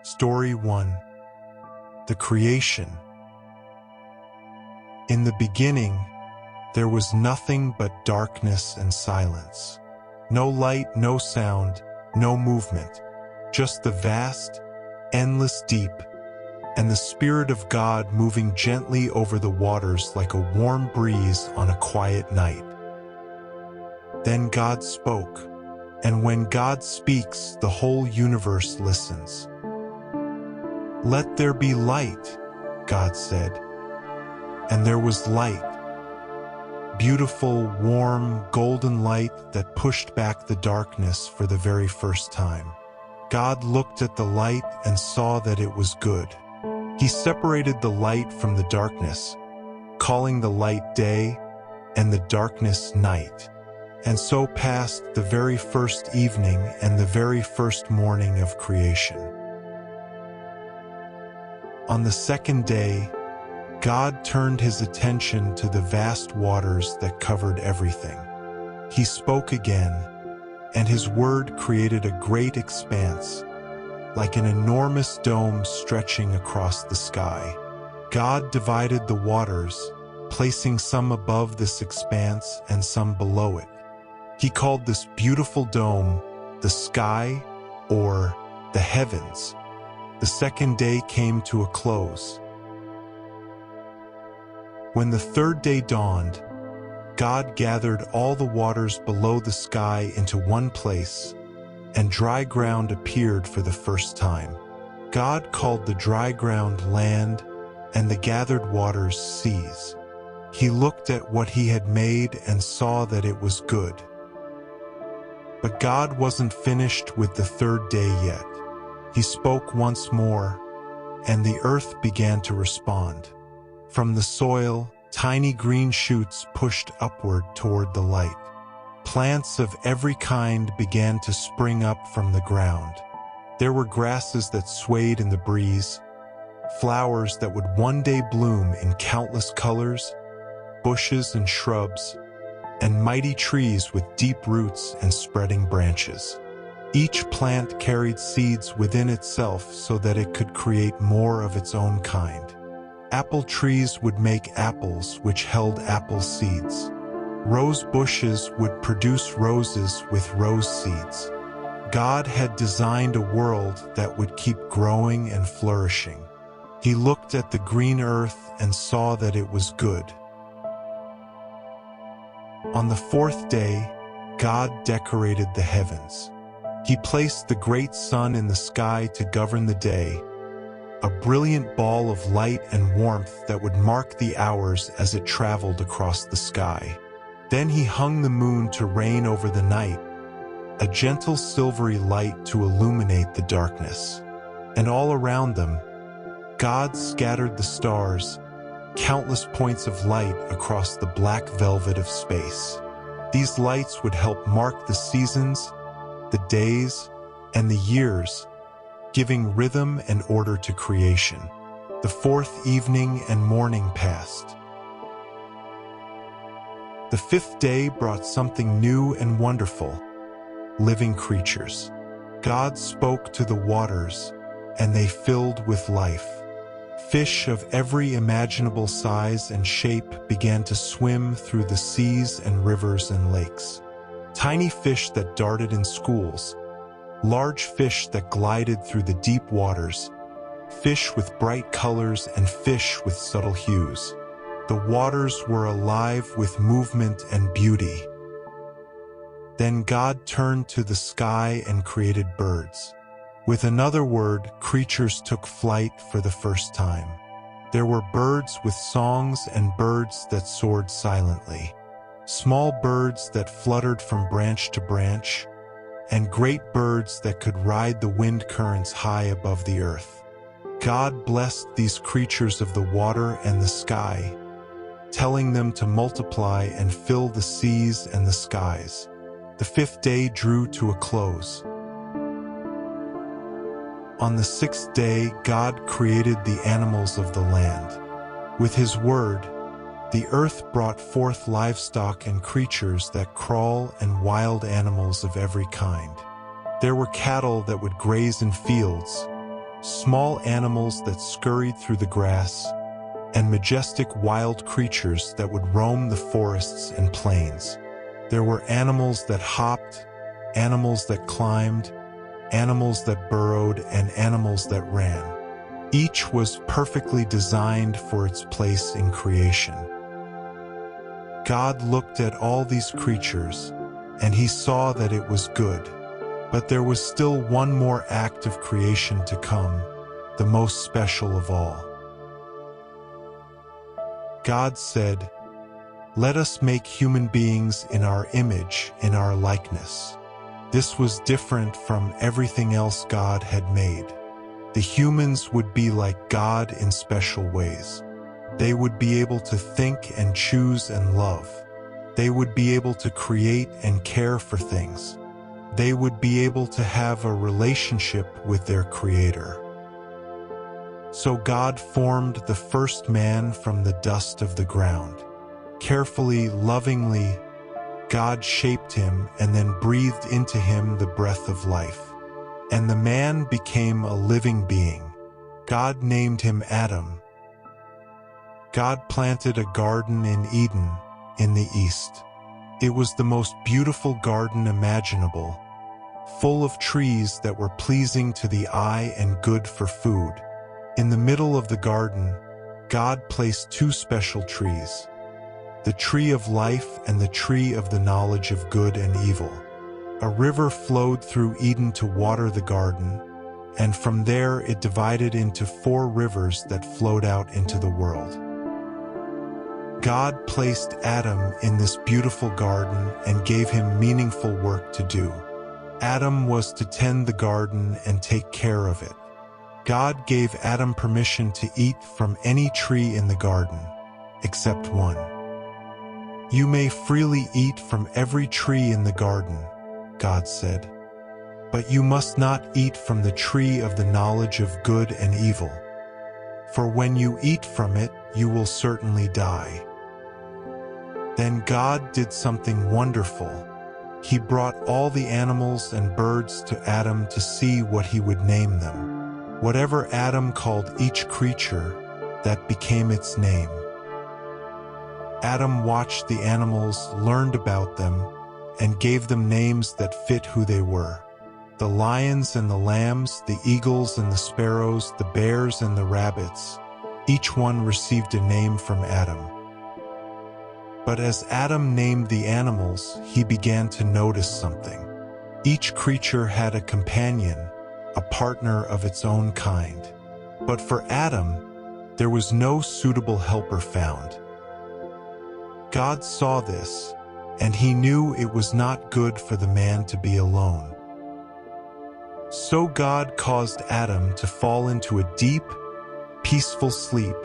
Story 1. The Creation. In the beginning, there was nothing but darkness and silence. No light, no sound, no movement. Just the vast, endless deep, and the Spirit of God moving gently over the waters like a warm breeze on a quiet night. Then God spoke, and when God speaks, the whole universe listens. "Let there be light," God said. And there was light. Beautiful, warm, golden light that pushed back the darkness for the very first time. God looked at the light and saw that it was good. He separated the light from the darkness, calling the light day and the darkness night. And so passed the very first evening and the very first morning of creation. On the second day, God turned his attention to the vast waters that covered everything. He spoke again, and his word created a great expanse, like an enormous dome stretching across the sky. God divided the waters, placing some above this expanse and some below it. He called this beautiful dome the sky, or the heavens. The second day came to a close. When the third day dawned, God gathered all the waters below the sky into one place, and dry ground appeared for the first time. God called the dry ground land, and the gathered waters seas. He looked at what he had made and saw that it was good. But God wasn't finished with the third day yet. He spoke once more, and the earth began to respond. From the soil, tiny green shoots pushed upward toward the light. Plants of every kind began to spring up from the ground. There were grasses that swayed in the breeze, flowers that would one day bloom in countless colors, bushes and shrubs, and mighty trees with deep roots and spreading branches. Each plant carried seeds within itself so that it could create more of its own kind. Apple trees would make apples which held apple seeds. Rose bushes would produce roses with rose seeds. God had designed a world that would keep growing and flourishing. He looked at the green earth and saw that it was good. On the fourth day, God decorated the heavens. He placed the great sun in the sky to govern the day, a brilliant ball of light and warmth that would mark the hours as it traveled across the sky. Then he hung the moon to reign over the night, a gentle silvery light to illuminate the darkness. And all around them, God scattered the stars, countless points of light across the black velvet of space. These lights would help mark the seasons, the days, and the years, giving rhythm and order to creation. The fourth evening and morning passed. The fifth day brought something new and wonderful, living creatures. God spoke to the waters, and they filled with life. Fish of every imaginable size and shape began to swim through the seas and rivers and lakes. Tiny fish that darted in schools, large fish that glided through the deep waters, fish with bright colors and fish with subtle hues. The waters were alive with movement and beauty. Then God turned to the sky and created birds. With another word, creatures took flight for the first time. There were birds with songs and birds that soared silently. Small birds that fluttered from branch to branch, and great birds that could ride the wind currents high above the earth. God blessed these creatures of the water and the sky, telling them to multiply and fill the seas and the skies. The fifth day drew to a close. On the sixth day, God created the animals of the land. With his word, the earth brought forth livestock and creatures that crawl and wild animals of every kind. There were cattle that would graze in fields, small animals that scurried through the grass, and majestic wild creatures that would roam the forests and plains. There were animals that hopped, animals that climbed, animals that burrowed, and animals that ran. Each was perfectly designed for its place in creation. God looked at all these creatures, and he saw that it was good. But there was still one more act of creation to come, the most special of all. God said, "Let us make human beings in our image, in our likeness." This was different from everything else God had made. The humans would be like God in special ways. They would be able to think and choose and love. They would be able to create and care for things. They would be able to have a relationship with their Creator. So God formed the first man from the dust of the ground. Carefully, lovingly, God shaped him and then breathed into him the breath of life. And the man became a living being. God named him Adam. God planted a garden in Eden, in the east. It was the most beautiful garden imaginable, full of trees that were pleasing to the eye and good for food. In the middle of the garden, God placed two special trees, the tree of life and the tree of the knowledge of good and evil. A river flowed through Eden to water the garden, and from there it divided into 4 rivers that flowed out into the world. God placed Adam in this beautiful garden and gave him meaningful work to do. Adam was to tend the garden and take care of it. God gave Adam permission to eat from any tree in the garden, except one. "You may freely eat from every tree in the garden," God said, "but you must not eat from the tree of the knowledge of good and evil. For when you eat from it, you will certainly die." Then God did something wonderful. He brought all the animals and birds to Adam to see what he would name them. Whatever Adam called each creature, that became its name. Adam watched the animals, learned about them, and gave them names that fit who they were. The lions and the lambs, the eagles and the sparrows, the bears and the rabbits, each one received a name from Adam. But as Adam named the animals, he began to notice something. Each creature had a companion, a partner of its own kind. But for Adam, there was no suitable helper found. God saw this, and he knew it was not good for the man to be alone. So God caused Adam to fall into a deep, peaceful sleep,